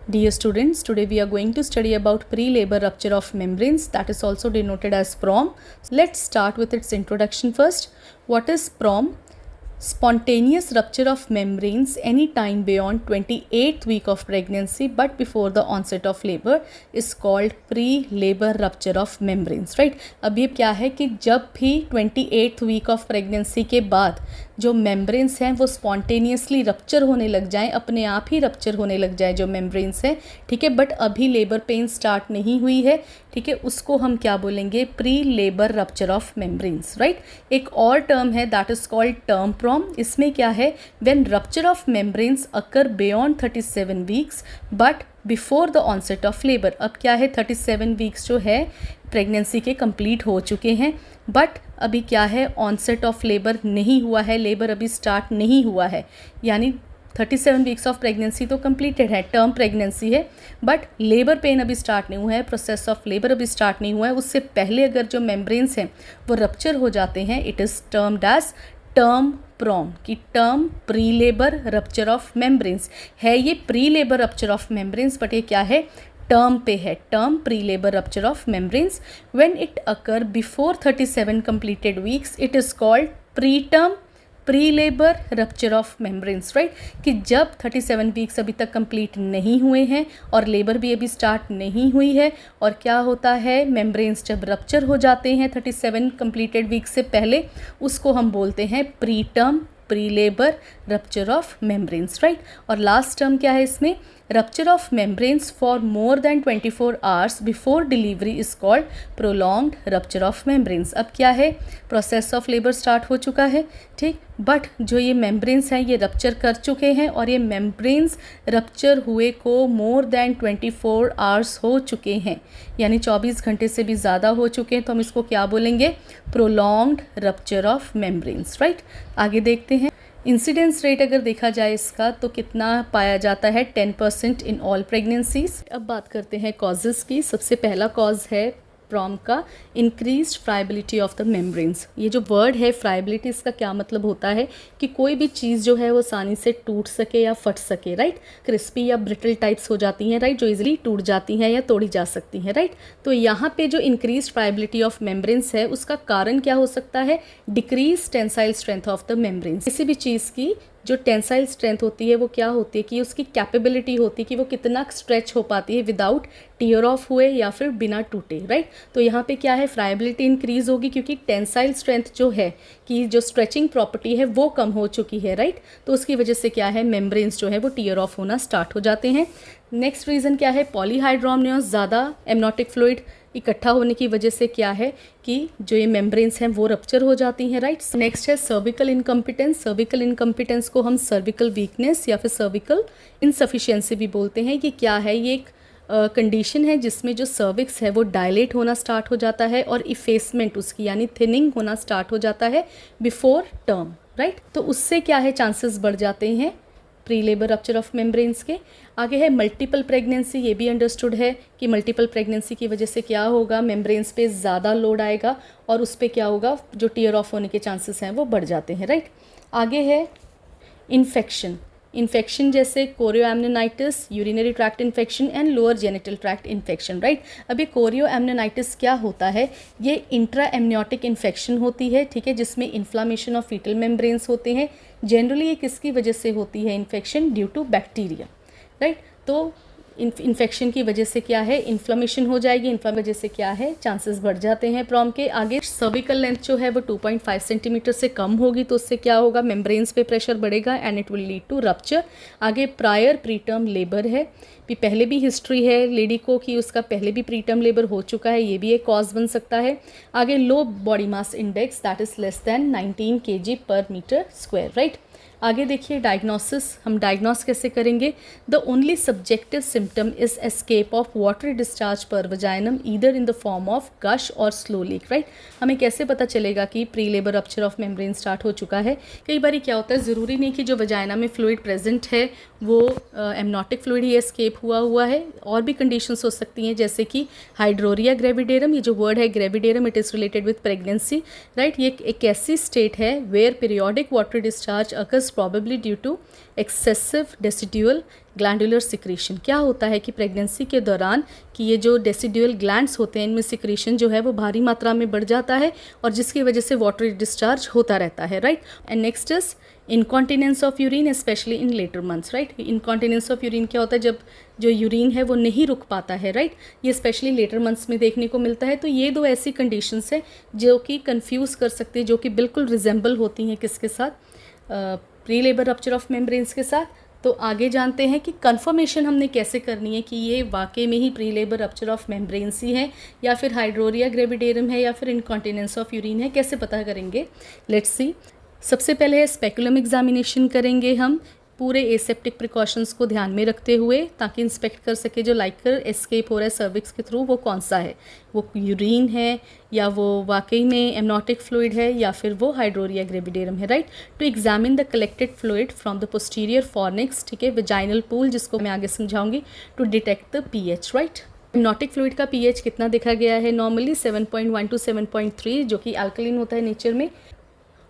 Dear students, today we are going to study about pre-labor rupture of membranes, that is also denoted as PROM. Let's start with its introduction first. What is PROM? Spontaneous rupture of membranes any time beyond 28th week of pregnancy but before the onset of labor is called pre-labor rupture of membranes, right? अब ये क्या है कि जब भी 28th week of pregnancy के बाद जो मेम्ब्रेन्स हैं वो स्पॉन्टेनियसली रप्चर होने लग जाएं, अपने आप ही रप्चर होने लग जाए जो मेम्ब्रेन्स हैं, ठीक है, बट अभी लेबर पेन स्टार्ट नहीं हुई है, ठीक है, उसको हम क्या बोलेंगे? Pre labour rupture of membranes, right? एक और टर्म है that is called term PROM. इसमें क्या है? When rupture of membranes occur beyond 37 weeks but before the onset of labour. अब क्या है? 37 वीक्स जो है प्रेगनेंसी के कंप्लीट हो चुके हैं, बट अभी क्या है? ऑनसेट ऑफ लेबर नहीं हुआ है, लेबर अभी स्टार्ट नहीं हुआ है, यानी 37 वीक्स ऑफ प्रेगनेंसी तो कंप्लीटेड है, टर्म प्रेगनेंसी है, बट लेबर पेन अभी स्टार्ट नहीं हुआ है, प्रोसेस ऑफ लेबर अभी स्टार्ट नहीं हुआ है. उससे पहले अगर जो मेम्ब्रेन्स हैं वो रप्चर हो जाते हैं, it is termed as term PROM, की term pre labour rupture of membranes है. ये pre labour rupture of membranes, but ये क्या है? टर्म पे है, term pre labour rupture of membranes. When it occur before 37 completed weeks it is called pre term pre labour rupture of membranes, right? कि जब 37 weeks अभी तक complete नहीं हुए हैं और लेबर भी अभी स्टार्ट नहीं हुई है, और क्या होता है? मेम्ब्रेन्स जब रप्चर हो जाते हैं 37 कंप्लीटेड वीक्स से पहले, उसको हम बोलते हैं pre term pre labour rupture of membranes, right? और लास्ट टर्म क्या है इसमें? Rupture of membranes for more than 24 hours before delivery is called prolonged rupture of membranes. अब क्या है? प्रोसेस ऑफ लेबर स्टार्ट हो चुका है, ठीक, बट जो ये मेम्ब्रेन्स हैं ये रप्चर कर चुके हैं, और ये मेम्ब्रेन्स रप्चर हुए को मोर देन 24 आवर्स हो चुके हैं, यानी 24 घंटे से भी ज़्यादा हो चुके हैं, तो हम इसको क्या बोलेंगे? Prolonged rupture of membranes, right? आगे देखते हैं. इंसिडेंस रेट अगर देखा जाए इसका तो कितना पाया जाता है? 10% इन ऑल प्रेगनेंसीज. अब बात करते हैं कॉजेज़ की. सबसे पहला कॉज है प्रॉम का increased friability of the membranes. ये जो वर्ड है फ्राइबिलिटी, इसका क्या मतलब होता है? कि कोई भी चीज़ जो है वो आसानी से टूट सके या फट सके, राइट? क्रिस्पी या ब्रिटल टाइप्स हो जाती हैं, राइट, जो इजीली टूट जाती हैं या तोड़ी जा सकती हैं, राइट? तो यहाँ पे जो इंक्रीज्ड फ्राइबिलिटी ऑफ मेम्ब्रेन्स है उसका कारण क्या हो सकता है? Decrease tensile strength of the membranes. किसी भी चीज़ की जो टेंसाइल स्ट्रेंथ होती है वो क्या होती है? कि उसकी कैपेबिलिटी होती है कि वो कितना स्ट्रेच हो पाती है विदाउट टीयर ऑफ हुए या फिर बिना टूटे, राइट? तो यहाँ पे क्या है? फ्राइबिलिटी इंक्रीज होगी क्योंकि टेंसाइल स्ट्रेंथ जो है, कि जो स्ट्रेचिंग प्रॉपर्टी है वो कम हो चुकी है, राइट? तो उसकी वजह से क्या है? मेम्ब्रेन्स जो है वो टीयर ऑफ होना स्टार्ट हो जाते हैं. नेक्स्ट रीज़न क्या है? पॉलीहाइड्रोमनियोस, ज़्यादा एमनोटिक फ्लूइड इकट्ठा होने की वजह से क्या है कि जो ये मेम्ब्रेन्स हैं वो रप्चर हो जाती हैं, राइट? नेक्स्ट है सर्विकल इनकम्पिटेंस. सर्विकल इनकम्पिटेंस को हम सर्विकल वीकनेस या फिर सर्विकल इनसफिशिएंसी भी बोलते हैं. कि क्या है? ये एक कंडीशन है जिसमें जो सर्विक्स है वो डायलेट होना स्टार्ट हो जाता है और इफेसमेंट उसकी यानी थिनिंग होना स्टार्ट हो जाता है बिफोर टर्म, राइट? तो उससे क्या है? चांसेस बढ़ जाते हैं pre labour rupture of membranes के. आगे है मल्टीपल प्रेगनेंसी. ये भी अंडरस्टूड है कि मल्टीपल प्रेगनेंसी की वजह से क्या होगा? मेम्ब्रेन्स पे ज़्यादा लोड आएगा और उस पर क्या होगा? जो टीयर ऑफ होने के चांसेस हैं वो बढ़ जाते हैं, राइट? आगे है इन्फेक्शन. इन्फेक्शन जैसे chorioamnionitis, urinary tract infection and lower genital tract infection, right? अभी कोरियोएमनिनाइटिस क्या होता है? ये इंट्रा एमनियोटिक इन्फेक्शन होती है, ठीक है, जिसमें इन्फ्लामेशन ऑफ फीटल मेम्ब्रेन्स होते हैं. जनरली ये किसकी वजह से होती है? Infection due to bacteria, right? तो इन्फेक्शन की वजह से क्या है? इन्फ्लामेशन हो जाएगी. इन्फ्लामेशन वजह से क्या है? चांसेस बढ़ जाते हैं प्रॉम के. आगे सर्विकल लेंथ जो है वो 2.5 सेंटीमीटर से कम होगी, तो उससे क्या होगा? मेम्ब्रेन्स पे प्रेशर बढ़ेगा and it will lead to rupture. आगे प्रायर प्रीटर्म लेबर है, भी पहले भी हिस्ट्री है लेडी को कि उसका पहले भी प्रीटर्म लेबर हो चुका है, ये भी एक कॉज बन सकता है. आगे low body mass index that is less than 19 kg per metre square, right? आगे देखिए डायग्नोसिस. हम डायग्नोस कैसे करेंगे? The only subjective symptom is escape of water discharge per vaginum either in the form of gush और slow leak, right? हमें कैसे पता चलेगा कि pre labour rupture of membrane start हो चुका है? कई बार क्या होता है, ज़रूरी नहीं कि जो वजाइना में फ्लूइड प्रेजेंट है वो एमनोटिक फ्लूइड ही एस्केप हुआ है. और भी कंडीशंस हो सकती हैं जैसे कि हाइड्रोरिया ग्रेविडेरम. ये जो वर्ड है gravidarum, it is related with pregnancy, right? ये एक ऐसी स्टेट है where periodic water discharge occurs probably due to excessive decidual glandular secretion. क्या होता है कि प्रेगनेंसी के दौरान कि ये जो डेसिडुअल ग्लैंड्स होते हैं इनमें सिक्रीशन जो है वो भारी मात्रा में बढ़ जाता है और जिसकी वजह से वाटर डिस्चार्ज होता रहता है, right. And next is incontinence of urine specially in later months, right. Incontinence of urine क्या होता है, जब जो यूरिन है वो नहीं रुक पाता है, राइट। ये स्पेशली लेटर मंथ्स में देखने को मिलता है। तो ये दो ऐसी कंडीशंस है जो कि कंफ्यूज कर सकती है, जो कि बिल्कुल रिजेंबल होती हैं किसके साथ, pre labour rupture of membranes के साथ। तो आगे जानते हैं कि कंफर्मेशन हमने कैसे करनी है कि ये वाकई में ही pre labour rupture of membranes ही है या फिर हाइड्रोरिया ग्रेविडेरम है या फिर इनकॉन्टिनेंस ऑफ यूरिन है, कैसे पता करेंगे, लेट्स सी। सबसे पहले है स्पेकुलम एग्जामिनेशन करेंगे हम पूरे एसेप्टिक प्रिकॉशंस को ध्यान में रखते हुए, ताकि इंस्पेक्ट कर सके जो लाइकर एस्केप हो रहा है सर्विक्स के थ्रू वो कौन सा है, वो यूरिन है या वो वाकई में एमनोटिक फ्लूइड है या फिर वो हाइड्रोरिया ग्रेविडेरम है, right. To examine the collected fluid from the posterior fornix, ठीक है, वेजाइनल पूल, जिसको मैं आगे समझाऊंगी, to detect the pH, right. Amniotic fluid का पीएच कितना देखा गया है, नॉर्मली 7.1 to 7.3, जो कि अल्कलीन होता है नेचर में।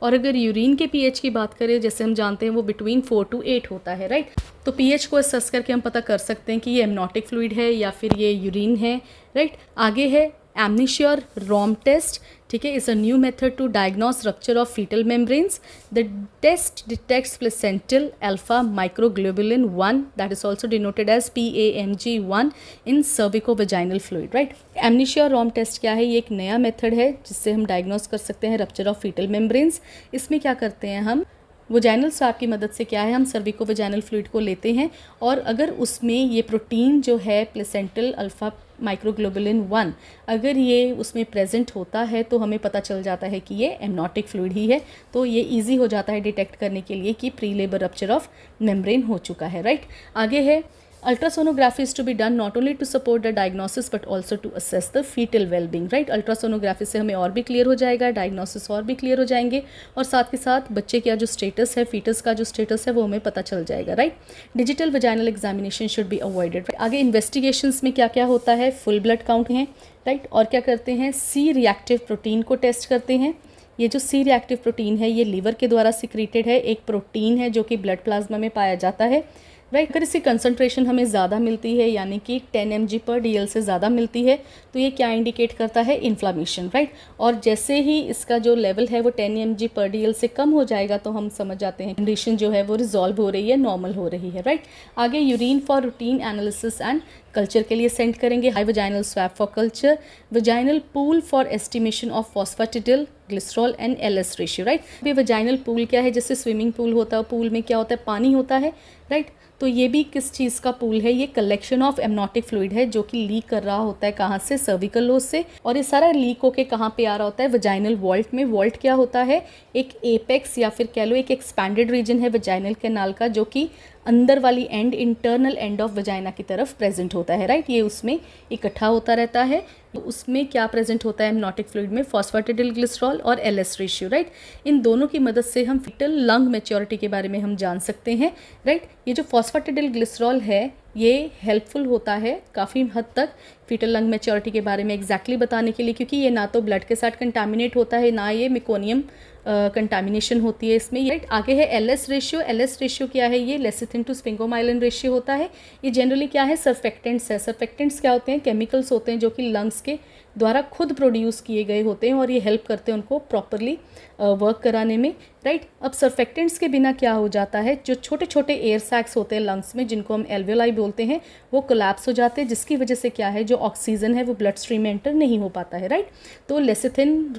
और अगर यूरिन के पीएच की बात करें, जैसे हम जानते हैं वो बिटवीन 4 to 8 होता है, राइट। तो पीएच को असेस करके हम पता कर सकते हैं कि ये एमनोटिक फ्लूइड है या फिर ये यूरिन है, राइट। आगे है एमनीश्योर रॉम टेस्ट, ठीक है, is a new method to diagnose rupture of fetal membranes. The test detects placental alpha microglobulin 1, that is also denoted as PAMG1 in cervicovaginal fluid, right. AmniSure ROM test क्या है, ये एक नया method है जिससे हम डायग्नोस कर सकते हैं रप्चर ऑफ फीटल मेम्ब्रेन्स। इसमें क्या करते हैं हम, वजाइनल स्वाब की मदद से क्या है, हम सर्विकोवेजाइनल फ्लूइड को लेते हैं और अगर उसमें ये प्रोटीन जो है प्लेसेंटल अल्फा माइक्रोग्लोबुलिन 1 अगर ये उसमें प्रेजेंट होता है तो हमें पता चल जाता है कि ये एमनोटिक फ्लूइड ही है। तो ये इजी हो जाता है डिटेक्ट करने के लिए कि pre labour rupture of membrane हो चुका है, राइट। आगे है ultrasonography is to be done not only to support the diagnosis but also to assess the fetal wellbeing, right. Ultrasonography से हमें और भी क्लियर हो जाएगा, डायग्नोसिस और भी क्लियर हो जाएंगे और साथ के साथ बच्चे का जो स्टेटस है, फीटस का जो स्टेटस है वो हमें पता चल जाएगा, right. Digital vaginal examination should be avoided. आगे इन्वेस्टिगेशंस में क्या क्या होता है, फुल ब्लड काउंट है, राइट। और क्या करते हैं, सी रिएक्टिव प्रोटीन को टेस्ट करते हैं। ये जो सी रिएक्टिव प्रोटीन है ये लीवर के द्वारा सिक्रीटेड है, एक प्रोटीन है जो कि ब्लड प्लाज्मा में पाया जाता है, राइट। अगर इसकी कंसंट्रेशन हमें ज़्यादा मिलती है यानी कि 10 mg/dl से ज़्यादा मिलती है तो ये क्या इंडिकेट करता है, इन्फ्लामेशन, राइट। और जैसे ही इसका जो लेवल है वो 10 mg/dl से कम हो जाएगा तो हम समझ जाते हैं कंडीशन जो है वो रिजॉल्व हो रही है, नॉर्मल हो रही है, राइट। आगे urine for routine analysis and culture के लिए सेंड करेंगे, high vaginal swab for culture, vaginal pool for estimation of phosphatidyl glycerol and LS ratio, right. अभी वजाइनल पूल क्या है, जैसे स्विमिंग पूल होता है, पूल में क्या होता है, पानी होता है, राइट। तो ये भी किस चीज़ का पूल है, ये कलेक्शन ऑफ एमनोटिक फ्लूइड है जो कि लीक कर रहा होता है, कहाँ से, सर्विकल लोज से, और ये सारा लीक होके कहाँ पे आ रहा होता है, वजाइनल वॉल्ट में। वॉल्ट क्या होता है, एक एपेक्स या फिर कह लो एक एक्सपैंडेड रीजन है वजाइनल कैनाल का जो कि अंदर वाली and, internal end of vagina की तरफ प्रेजेंट होता है, राइट। ये उसमें इकट्ठा होता रहता है। तो उसमें क्या प्रेजेंट होता है एमनोटिक फ्लूइड में, फॉस्फेटिडिल ग्लिसरॉल और LS रेशियो, राइट। इन दोनों की मदद से हम फीटल लंग मैच्योरिटी के बारे में हम जान सकते हैं, राइट। ये जो फॉस्फेटिडिल ग्लिसरॉल है ये हेल्पफुल होता है काफ़ी हद तक फीटल लंग मैच्योरिटी के बारे में एग्जैक्टली बताने के लिए, क्योंकि ये ना तो ब्लड के साथ कंटामिनेट होता है ना ये मेकोनियम कंटामिनेशन होती है इसमें, राइट। आगे है LS रेशियो। LS रेशियो क्या है, ये लेसिथिन टू स्फिंगोमाइलिन रेशियो होता है। ये जनरली क्या है, सर्फेक्टेंट्स है। सर्फेक्टेंट्स क्या होते हैं, केमिकल्स होते हैं जो कि लंग्स के द्वारा खुद प्रोड्यूस किए गए होते हैं और ये हेल्प करते हैं उनको प्रॉपरली वर्क कराने में, राइट। अब सर्फेक्टेंट्स के बिना क्या हो जाता है, जो छोटे छोटे एयर सैक्स होते हैं लंग्स में जिनको हम एल्वेलाई बोलते हैं वो कोलैप्स हो जाते हैं, जिसकी वजह से क्या है, जो ऑक्सीजन है वो ब्लड स्ट्रीम में एंटर नहीं हो पाता है, राइट। तो लेसिथिन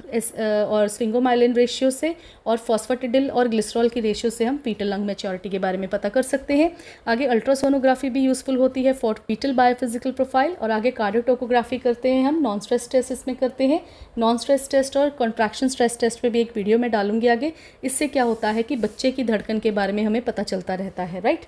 और स्फिंगोमाइलिन रेशियो से और फॉस्फेटिडिल और ग्लिसरॉल की रेशियो से हम फीटल लंग मैच्योरिटी के बारे में पता कर सकते हैं। आगे अल्ट्रासोनोग्राफी भी यूजफुल होती है फॉर फीटल बायोफिजिकल प्रोफाइल। और आगे कार्डियोटोकोग्राफी करते हैं हम, नॉन स्ट्रेस टेस्ट इसमें करते हैं। नॉन स्ट्रेस टेस्ट और कॉन्ट्रैक्शन स्ट्रेस टेस्ट पे भी एक वीडियो में डालूंगी आगे। इससे क्या होता है कि बच्चे की धड़कन के बारे में हमें पता चलता रहता है, राइट।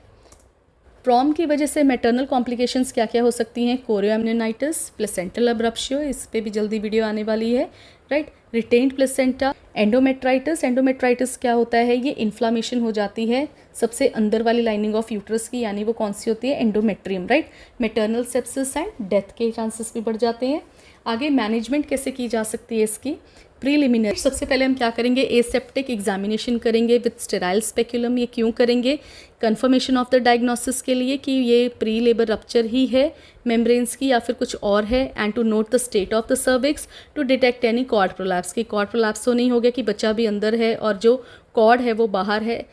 प्रॉम की वजह से मैटरनल कॉम्प्लिकेशंस क्या क्या हो सकती हैं, कोरियोअमनियोनाइटिस, प्लेसेंटल अब्रप्शियो, इस पे भी जल्दी वीडियो आने वाली है, right. Retained placenta, endometritis. Endometritis क्या होता है, ये इन्फ्लामेशन हो जाती है सबसे अंदर वाली लाइनिंग ऑफ यूट्रस की, यानी वो कौन सी होती है, endometrium, right. Maternal sepsis and death के चांसेस भी बढ़ जाते हैं। आगे मैनेजमेंट कैसे की जा सकती है इसकी, प्रीलिमिनरी, सबसे पहले हम क्या करेंगे, एसेप्टिक एग्जामिनेशन करेंगे विथ स्टेराइल स्पेक्यूलम। ये क्यों करेंगे, कंफर्मेशन ऑफ द डायग्नोसिस के लिए कि ये प्री लेबर रप्चर ही है मेम्ब्रेन्स की या फिर कुछ और है, and to note the state of the cervix, to detect any cord prolapse, कि कॉर्ड प्रोलैप्स तो नहीं हो गया कि बच्चा भी अंदर है और जो कॉर्ड है वो बाहर है।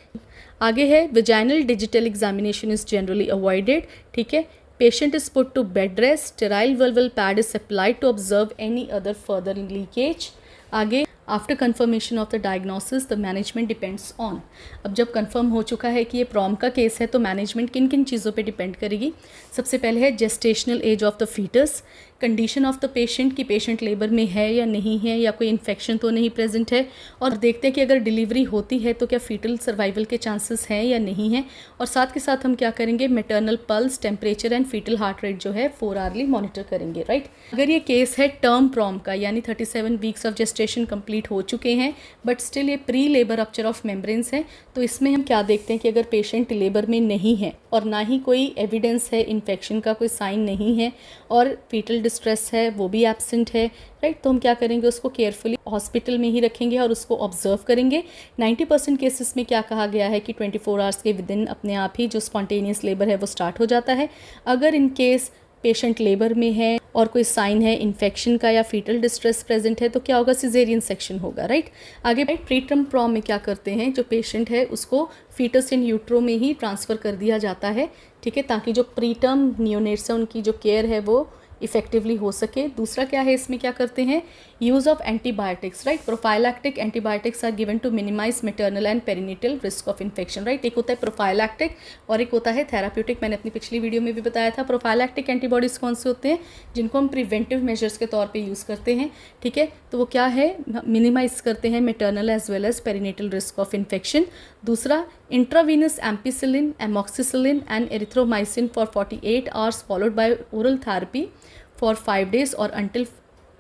आगे है vaginal digital examination is generally avoided, ठीक है। Patient is put to bed rest, sterile vulval pad is applied to observe any other further leakage. आगे after confirmation of the diagnosis the management depends on. अब जब confirm हो चुका है कि ये प्रॉम का केस है तो मैनेजमेंट किन किन चीज़ों पे डिपेंड करेगी। सबसे पहले है gestational age of the fetus, condition of the patient कि पेशेंट लेबर में है या नहीं है, या कोई इन्फेक्शन तो नहीं प्रेजेंट है, और देखते हैं कि अगर डिलीवरी होती है तो क्या फीटल सर्वाइवल के चांसेस हैं या नहीं है। और साथ के साथ हम क्या करेंगे, maternal pulse, temperature and fetal heart rate जो है 4 आवर्ली मॉनिटर करेंगे, राइट। अगर ये केस है टर्म प्रॉम का, यानी 37 वीक्स ऑफ जेस्टेशन कंप्लीट हो चुके हैं बट स्टिल ये pre labour rupture of membranes है, तो इसमें हम क्या देखते हैं कि अगर पेशेंट लेबर में नहीं है और ना ही कोई एविडेंस है इन्फेक्शन का, कोई साइन नहीं है, और फीटल डिस्ट्रेस है वो भी एब्सेंट है, राइट, तो हम क्या करेंगे, उसको केयरफुली हॉस्पिटल में ही रखेंगे और उसको ऑब्जर्व करेंगे। 90% केसेस में क्या कहा गया है कि 24 आवर्स के विद इन अपने आप ही जो स्पॉन्टेनियस लेबर है वो स्टार्ट हो जाता है। अगर इन केस पेशेंट लेबर में है और कोई साइन है इन्फेक्शन का या फीटल डिस्ट्रेस प्रेजेंट है तो क्या होगा, सिजेरियन सेक्शन होगा, राइट। आगे प्रीटर्म प्रॉम में क्या करते हैं, जो पेशेंट है उसको फीटस इन यूट्रो में ही ट्रांसफ़र कर दिया जाता है, ठीक है, ताकि जो प्रीटर्म नियोनेट्स है उनकी जो केयर है वो इफेक्टिवली हो सके। दूसरा क्या है, इसमें क्या करते हैं, use of antibiotics, right. Prophylactic antibiotics are given to minimise maternal and perinatal risk of infection, right. एक होता है प्रोफाइलैक्टिक और एक होता है थेराप्यूटिक। मैंने अपनी पिछली वीडियो में भी बताया था। प्रोफाइलैक्टिक एंटीबॉडीज़ कौन से होते हैं, जिनको हम प्रिवेंटिव मेजर्स के तौर पर यूज़ करते हैं, ठीक है, तो वो क्या है, मिनिमाइज करते हैं maternal as well as perinatal risk of infection. दूसरा intravenous ampicillin, amoxicillin and erythromycin for 48 hours followed by oral therapy for 5 days और until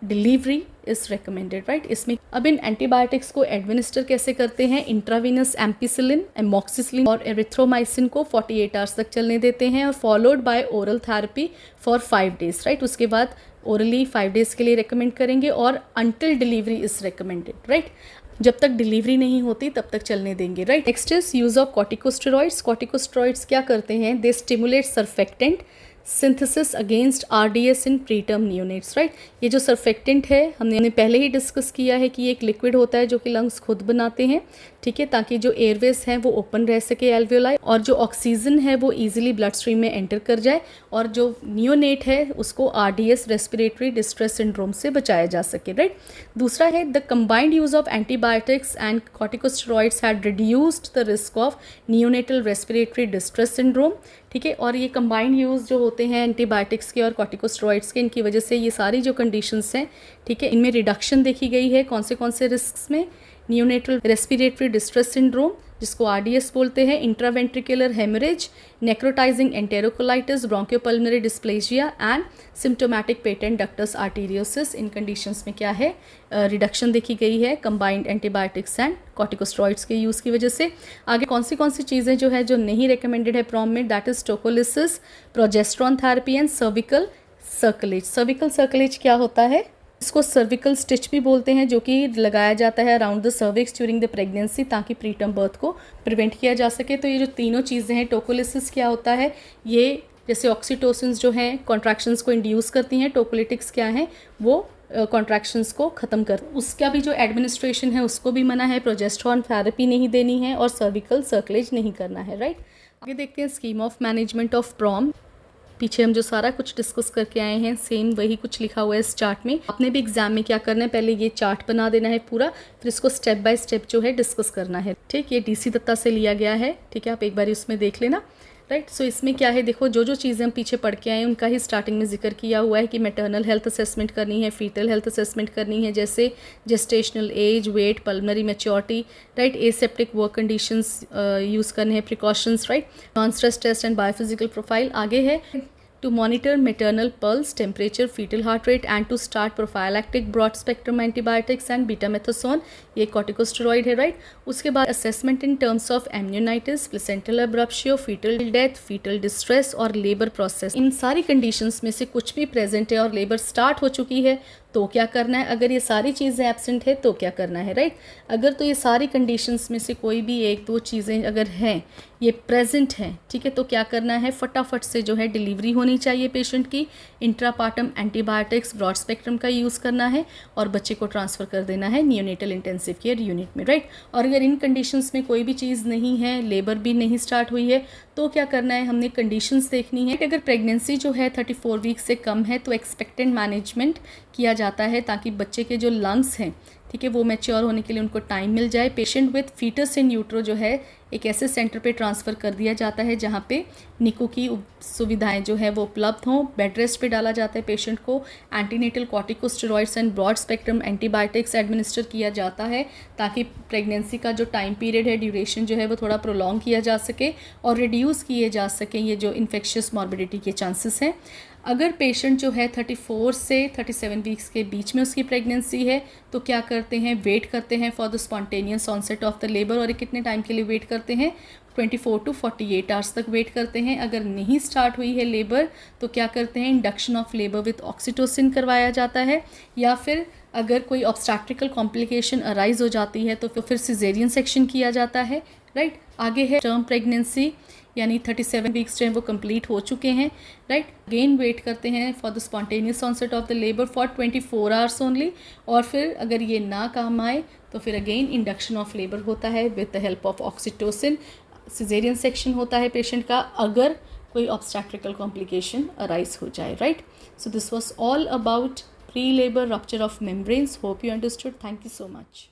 delivery is recommended, right. इसमें अब इन एंटीबायोटिक्स को एडमिनिस्टर कैसे करते हैं, इंट्रावीनस एम्पिसिलिन, एमॉक्सिसिलिन और एरिथ्रोमाइसिन को 48 आवर्स तक चलने देते हैं और followed by oral therapy for 5 days, right. उसके बाद ओरली 5 days के लिए रिकमेंड करेंगे और until delivery is recommended, right. जब तक डिलीवरी नहीं होती तब तक चलने देंगे, right. Next is use of corticosteroids. Corticosteroids क्या करते हैं, दे stimulate surfactant synthesis against RDS इन प्रीटर्म नियोनेट्स, राइट। ये जो सर्फेक्टेंट है हमने पहले ही डिस्कस किया है कि ये एक लिक्विड होता है जो कि लंग्स खुद बनाते हैं, ठीक है, ताकि जो एयरवेज हैं वो ओपन रह सके एल्वियोलाई, और जो ऑक्सीजन है वो इजीली ब्लड स्ट्रीम में एंटर कर जाए और जो नियोनेट है उसको आरडीएस रेस्पिरेटरी डिस्ट्रेस सिंड्रोम से बचाया जा सके, राइट। दूसरा है the combined use of antibiotics and corticosteroids had reduced the risk of neonatal respiratory distress syndrome, ठीक है। और ये कंबाइंड यूज़ जो होते हैं एंटीबायोटिक्स के और कॉर्टिकोस्टेरॉइड्स के, इनकी वजह से ये सारी जो कंडीशंस हैं, ठीक है, इनमें रिडक्शन देखी गई है। कौन से रिस्क में, नियोनेटल रेस्पिरेटरी डिस्ट्रेस सिंड्रोम जिसको आरडीएस बोलते हैं, intraventricular haemorrhage, necrotising enterocolitis, bronchopulmonary dysplasia and symptomatic patent ductus arteriosus. इन कंडीशंस में क्या है, रिडक्शन देखी गई है कंबाइंड एंटीबायोटिक्स एंड कॉर्टिकोस्टेरॉइड्स के यूज़ की वजह से। आगे कौन सी चीज़ें जो है जो नहीं रिकमेंडेड है प्रॉम में, that is tocolysis, progesterone therapy and cervical cerclage. Cervical cerclage क्या होता है, इसको सर्विकल स्टिच भी बोलते हैं, जो कि लगाया जाता है around the cervix during the pregnancy ताकि प्रीटर्म बर्थ को प्रिवेंट किया जा सके। तो ये जो तीनों चीज़ें हैं, टोकोलिसिस क्या होता है, ये जैसे ऑक्सीटोसिन्स जो हैं कॉन्ट्रैक्शंस को इंड्यूस करती हैं, टोकोलिटिक्स क्या हैं, वो कॉन्ट्रैक्शंस को ख़त्म कर, उसका भी जो एडमिनिस्ट्रेशन है उसको भी मना है, प्रोजेस्ट्रॉन थेरेपी नहीं देनी है और सर्विकल सर्कलेज नहीं करना है, राइट। आगे देखते हैं scheme of management of PROM. पीछे हम जो सारा कुछ डिस्कस करके आए हैं सेम वही कुछ लिखा हुआ है इस चार्ट में। आपने भी एग्जाम में क्या करना है, पहले ये चार्ट बना देना है पूरा, फिर इसको स्टेप बाय स्टेप जो है डिस्कस करना है, ठीक। ये डीसी दत्ता से लिया गया है, ठीक है, आप एक बार उसमें देख लेना, राइट। सो इसमें क्या है, देखो जो चीज़ें हम पीछे पढ़ के आए हैं उनका ही स्टार्टिंग में जिक्र किया हुआ है कि मैटरनल हेल्थ असेसमेंट करनी है, फीटल हेल्थ असेसमेंट करनी है, जैसे gestational age, weight, pulmonary maturity, right, aseptic work conditions use करने हैं, precautions, right, non stress test and biophysical profile. आगे है to monitor maternal pulse, temperature, fetal heart rate and to start prophylactic broad spectrum antibiotics and betamethasone, ये corticosteroid है, right. उसके बाद assessment in terms of amnionitis, placental abruptio, fetal death, fetal distress और labor process। इन सारी conditions में से कुछ भी present है और labor start हो चुकी है तो क्या करना है, अगर ये सारी चीज़ें एब्सेंट है तो क्या करना है, राइट। अगर तो ये सारी कंडीशंस में से कोई भी एक दो चीज़ें अगर हैं, ये प्रेजेंट हैं, ठीक है, तो क्या करना है, फटाफट से जो है डिलीवरी होनी चाहिए पेशेंट की, इंट्रापार्टम एंटीबायोटिक्स ब्रॉड स्पेक्ट्रम का यूज़ करना है और बच्चे को ट्रांसफ़र कर देना है नियोनेटल इंटेंसिव केयर यूनिट में, राइट। और अगर इन कंडीशंस में कोई भी चीज़ नहीं है, लेबर भी नहीं स्टार्ट हुई है, तो क्या करना है, हमने कंडीशंस देखनी है। अगर प्रेगनेंसी जो है 34 वीक से कम है तो एक्सपेक्टेंट मैनेजमेंट किया जाता है ताकि बच्चे के जो लंग्स हैं, ठीक है, वो मैच्योर होने के लिए उनको टाइम मिल जाए। Patient with fetus in utero जो है एक ऐसे सेंटर पे ट्रांसफ़र कर दिया जाता है जहाँ पे निको की सुविधाएं जो है वो उपलब्ध हों। बेड रेस्ट पे डाला जाता है पेशेंट को, antenatal corticosteroids and broad spectrum antibiotics administer किया जाता है ताकि प्रेगनेंसी का जो टाइम पीरियड है, ड्यूरेशन जो है वो थोड़ा प्रोलॉन्ग किया जा सके और रिड्यूस किए जा सकें ये जो इन्फेक्शियस मॉर्बिडिटी के चांसेस हैं। अगर पेशेंट जो है 34 से 37 वीक्स के बीच में उसकी प्रेगनेंसी है तो क्या करते हैं, वेट करते हैं for the spontaneous onset of the labour. और कितने टाइम के लिए वेट करते हैं, 24 to 48 आवर्स तक वेट करते हैं। अगर नहीं स्टार्ट हुई है लेबर तो क्या करते हैं, induction of labour with oxytocin करवाया जाता है, या फिर अगर कोई ऑब्स्टैट्रिकल कॉम्प्लिकेशन अराइज हो जाती है तो फिर सिजेरियन सेक्शन किया जाता है, राइट। आगे है टर्म प्रेगनेंसी, यानी 37 वीक्स जो है वो कंप्लीट हो चुके हैं, राइट। अगेन वेट करते हैं for the spontaneous onset of the labour for 24 hours only, और फिर अगर ये ना काम आए तो फिर अगेन इंडक्शन ऑफ लेबर होता है with the help of oxytocin. Caesarean section होता है पेशेंट का अगर कोई ऑब्स्टैट्रिकल कॉम्प्लिकेशन अराइज हो जाए, right. So this was all about pre labour rupture of membranes. Hope you understood. Thank you so much.